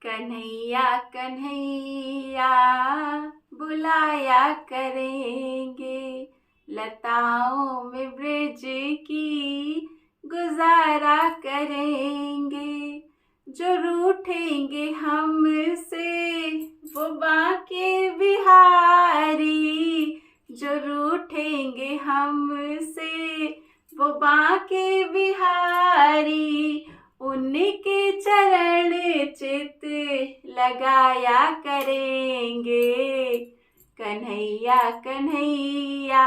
कन्हैया कन्हैया बुलाया करेंगे, लताओं में ब्रज की गुजारा करेंगे। जो रूठेंगे हमसे वो बांके बिहारी, जो रूठेंगे हमसे वो बांके बिहारी। उनके चरण चित लगाया करेंगे, कन्हैया कन्हैया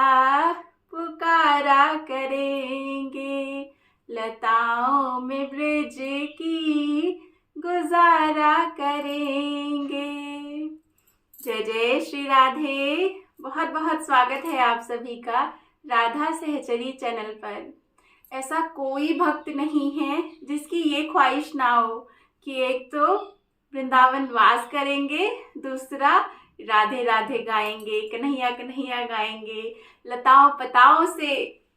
पुकारा करेंगे। लताओं में ब्रज की गुजारा करेंगे। जय जय श्री राधे। बहुत बहुत स्वागत है आप सभी का राधा सहचरी चैनल पर। ऐसा कोई भक्त नहीं है जिसकी ये ख्वाहिश ना हो कि एक तो वृंदावन वास करेंगे, दूसरा राधे राधे गाएंगे, कन्हैया कन्हैया गाएंगे, लताओं पताओं से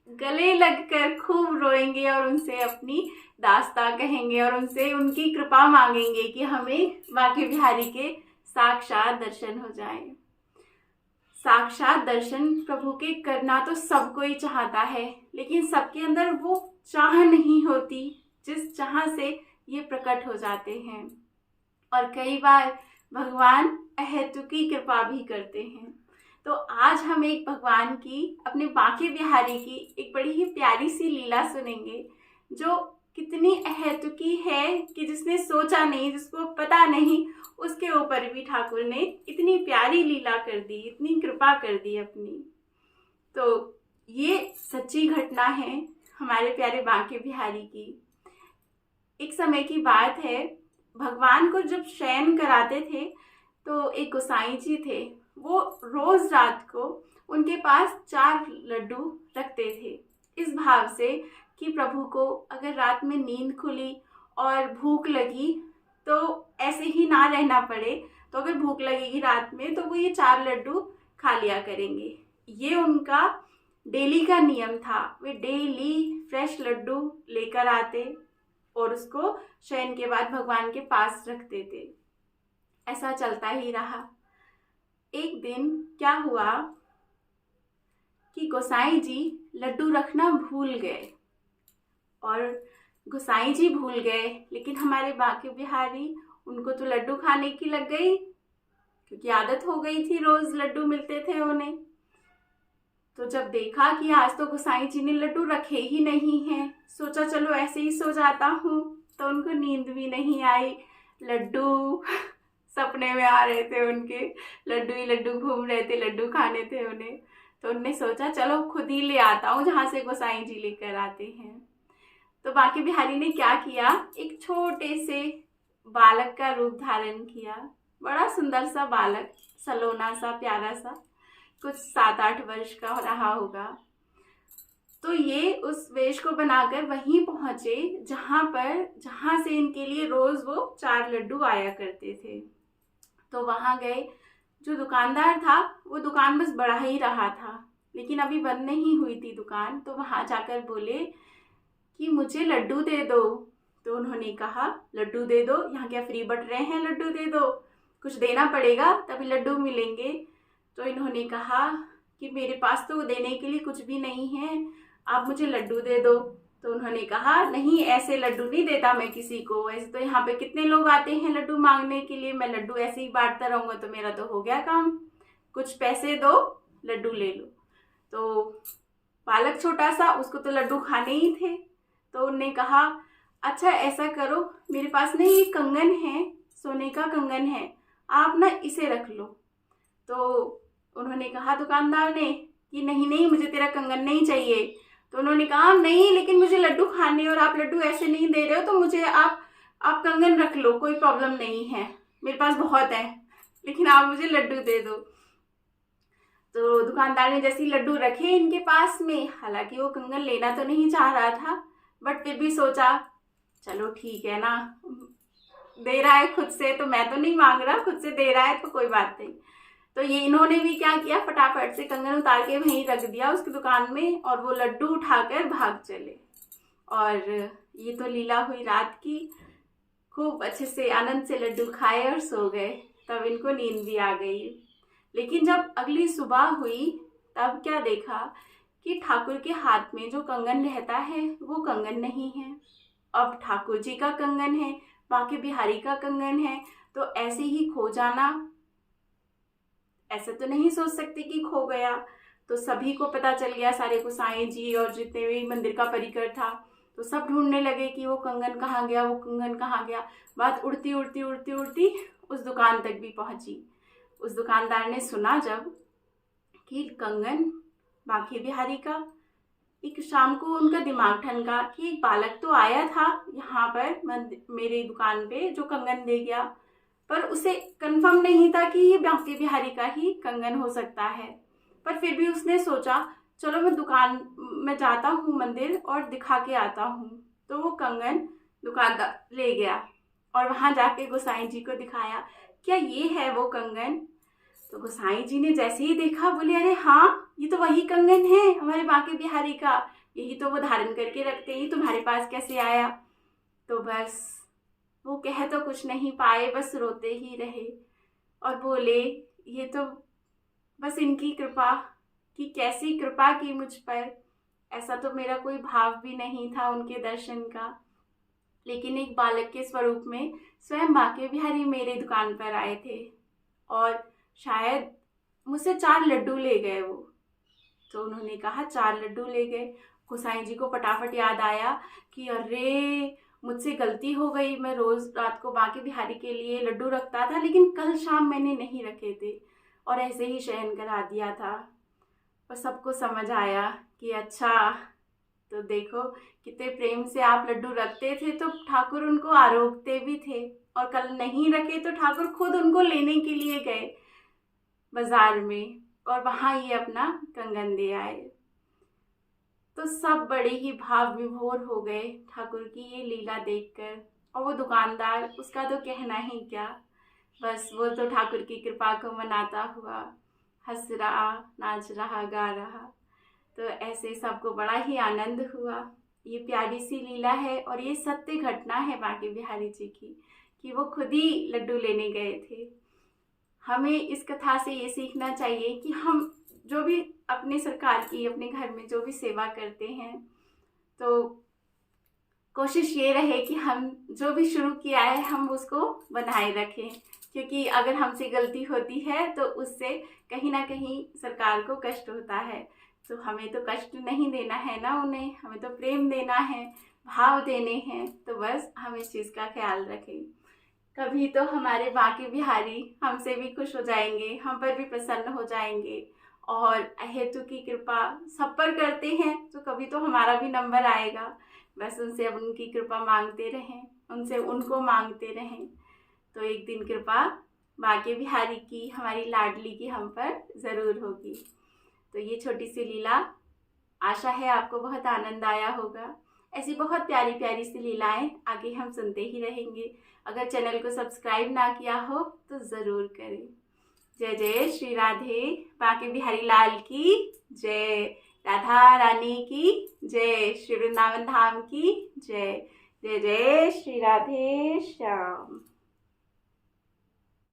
गले लगकर खूब रोएंगे और उनसे अपनी दास्तां कहेंगे और उनसे उनकी कृपा मांगेंगे कि हमें बांके बिहारी के साक्षात दर्शन हो जाए। साक्षात दर्शन प्रभु के करना तो सब कोई चाहता है, लेकिन सबके अंदर वो चाह नहीं होती जिस चाह से ये प्रकट हो जाते हैं। और कई बार भगवान अहेतुकी कृपा भी करते हैं। तो आज हम एक भगवान की, अपने बांके बिहारी की एक बड़ी ही प्यारी सी लीला सुनेंगे, जो कितनी अहेतुकी है कि जिसने सोचा नहीं, जिसको पता नहीं, उसके ऊपर भी ठाकुर ने इतनी प्यारी लीला कर दी, इतनी कृपा कर दी अपनी। तो ये सच्ची घटना है हमारे प्यारे बांके बिहारी की। एक समय की बात है, भगवान को जब शयन कराते थे तो एक गोसाई जी थे, वो रोज रात को उनके पास 4 लड्डू रखते थे, इस भाव से कि प्रभु को अगर रात में नींद खुली और भूख लगी तो ऐसे ही ना रहना पड़े, तो अगर भूख लगेगी रात में तो वो ये 4 लड्डू खा लिया करेंगे। ये उनका डेली का नियम था। वे डेली फ्रेश लड्डू लेकर आते और उसको शयन के बाद भगवान के पास रखते थे। ऐसा चलता ही रहा। एक दिन क्या हुआ कि गोसाई जी लड्डू रखना भूल गए, और गोसाई जी भूल गए, लेकिन हमारे बांके बिहारी, उनको तो लड्डू खाने की लग गई, क्योंकि आदत हो गई थी, रोज लड्डू मिलते थे उन्हें। तो जब देखा कि आज तो गोसाई जी ने लड्डू रखे ही नहीं हैं, सोचा चलो ऐसे ही सो जाता हूँ, तो उनको नींद भी नहीं आई। लड्डू सपने में आ रहे थे उनके, लड्डू ही लड्डू घूम रहे थे, लड्डू खाने थे उन्हें। तो उन्होंने सोचा चलो खुद ही ले आता हूँ जहाँ से गोसाई जी लेकर आते हैं। तो बांके बिहारी ने क्या किया, एक छोटे से बालक का रूप धारण किया। बड़ा सुंदर सा बालक, सलोना सा, प्यारा सा, कुछ 7-8 वर्ष का रहा होगा। तो ये उस वेश को बनाकर वहीं पहुंचे जहां से इनके लिए रोज वो 4 लड्डू आया करते थे। तो वहां गए। जो दुकानदार था वो दुकान बस बढ़ा ही रहा था, लेकिन अभी बंद नहीं हुई थी दुकान। तो वहां जाकर बोले कि मुझे लड्डू दे दो। तो उन्होंने कहा लड्डू दे दो, यहाँ क्या फ्री बट रहे हैं, लड्डू दे दो, कुछ देना पड़ेगा तभी लड्डू मिलेंगे। तो इन्होंने कहा कि मेरे पास तो देने के लिए कुछ भी नहीं है, आप मुझे लड्डू दे दो। तो उन्होंने कहा नहीं, ऐसे लड्डू नहीं देता मैं किसी को, ऐसे तो यहाँ पे कितने लोग आते हैं लड्डू मांगने के लिए, मैं लड्डू ऐसे ही बांटता रहूँगा तो मेरा तो हो गया काम, कुछ पैसे दो, लड्डू ले लो। तो बालक छोटा सा, उसको तो लड्डू खाने ही थे। तो उन्होंने कहा अच्छा ऐसा करो, मेरे पास ना ये कंगन है, सोने का कंगन है, आप ना इसे रख लो। तो उन्होंने कहा दुकानदार ने कि नहीं नहीं, मुझे तेरा कंगन नहीं चाहिए। तो उन्होंने कहा नहीं, लेकिन मुझे लड्डू खाने और आप लड्डू ऐसे नहीं दे रहे हो, तो मुझे आप कंगन रख लो, कोई प्रॉब्लम नहीं है, मेरे पास बहुत है, लेकिन आप मुझे लड्डू दे दो। तो दुकानदार ने जैसे ही लड्डू रखे इनके पास में, हालांकि वो कंगन लेना तो नहीं चाह रहा था, बट फिर भी सोचा चलो ठीक है ना, दे रहा है खुद से, तो मैं तो नहीं मांग रहा, खुद से दे रहा है तो कोई बात नहीं। तो ये इन्होंने भी क्या किया, फटाफट से कंगन उतार के वहीं रख दिया उसकी दुकान में, और वो लड्डू उठाकर भाग चले। और ये तो लीला हुई रात की। खूब अच्छे से आनंद से लड्डू खाए और सो गए। तब इनको नींद भी आ गई। लेकिन जब अगली सुबह हुई तब क्या देखा कि ठाकुर के हाथ में जो कंगन रहता है वो कंगन नहीं है। अब ठाकुर जी का कंगन है, बांके बिहारी का कंगन है, तो ऐसे ही खो जाना, ऐसे तो नहीं सोच सकते कि खो गया। तो सभी को पता चल गया, सारे गोसाई जी और जितने भी मंदिर का परिकर था, तो सब ढूंढने लगे कि वो कंगन कहाँ गया, वो कंगन कहाँ गया। बात उड़ती उड़ती उड़ती उड़ती उस दुकान तक भी पहुंची। उस दुकानदार ने सुना जब कि कंगन बांके बिहारी का, एक शाम को उनका दिमाग ठनका कि एक बालक तो आया था यहाँ पर मेरी दुकान पे जो कंगन दे गया, पर उसे कंफर्म नहीं था कि ये बांके बिहारी का ही कंगन हो सकता है। पर फिर भी उसने सोचा चलो मैं दुकान में जाता हूँ मंदिर और दिखा के आता हूँ। तो वो कंगन दुकानदार ले गया और वहाँ जाके गोसाई जी को दिखाया, क्या ये है वो कंगन? तो गोसाई जी ने जैसे ही देखा बोले, अरे हाँ, ये तो वही कंगन है हमारे बांके बिहारी का, यही तो वो धारण करके रखते हैं, ये तुम्हारे पास कैसे आया? तो बस वो कह तो कुछ नहीं पाए, बस रोते ही रहे और बोले, ये तो बस इनकी कृपा, कि कैसी कृपा की मुझ पर, ऐसा तो मेरा कोई भाव भी नहीं था उनके दर्शन का। लेकिन एक बालक के स्वरूप में स्वयं बांके बिहारी मेरे दुकान पर आए थे और शायद मुझसे 4 लड्डू ले गए वो। तो उन्होंने कहा 4 लड्डू ले गए। गोसाई जी को फटाफट याद आया कि अरे मुझसे गलती हो गई, मैं रोज रात को बांके बिहारी के लिए लड्डू रखता था, लेकिन कल शाम मैंने नहीं रखे थे और ऐसे ही शयन करा दिया था। और सबको समझ आया कि अच्छा, तो देखो कितने प्रेम से आप लड्डू रखते थे तो ठाकुर उनको आरोपते भी थे, और कल नहीं रखे तो ठाकुर खुद उनको लेने के लिए गए बाजार में और वहाँ ये अपना कंगन दे आए। तो सब बड़े ही भाव विभोर हो गए ठाकुर की ये लीला देखकर। और वो दुकानदार, उसका तो कहना ही क्या, बस वो तो ठाकुर की कृपा को मनाता हुआ हंस रहा, नाच रहा, गा रहा। तो ऐसे सबको बड़ा ही आनंद हुआ। ये प्यारी सी लीला है और ये सत्य घटना है बांके बिहारी जी की, कि वो खुद ही लड्डू लेने गए थे। हमें इस कथा से ये सीखना चाहिए कि हम जो भी अपने सरकार की, अपने घर में जो भी सेवा करते हैं, तो कोशिश ये रहे कि हम जो भी शुरू किया है हम उसको बनाए रखें, क्योंकि अगर हमसे गलती होती है तो उससे कहीं ना कहीं सरकार को कष्ट होता है। तो हमें तो कष्ट नहीं देना है ना उन्हें, हमें तो प्रेम देना है, भाव देने हैं। तो बस हम इस चीज़ का ख्याल रखें। कभी तो हमारे बांके बिहारी हमसे भी खुश हो जाएंगे, हम पर भी प्रसन्न हो जाएंगे और अहेतु की कृपा सब पर करते हैं, तो कभी तो हमारा भी नंबर आएगा। बस उनसे अब उनकी कृपा मांगते रहें, उनसे उनको मांगते रहें, तो एक दिन कृपा बांके बिहारी की, हमारी लाडली की हम पर ज़रूर होगी। तो ये छोटी सी लीला, आशा है आपको बहुत आनंद आया होगा। ऐसी बहुत प्यारी प्यारी सी लीलाएं आगे हम सुनते ही रहेंगे। अगर चैनल को सब्सक्राइब ना किया हो तो ज़रूर करें। जय जय श्री राधे, बांके बिहारी लाल की जय, राधा रानी की जय, श्री वृंदावन धाम की जय। जय जय श्री राधे श्याम।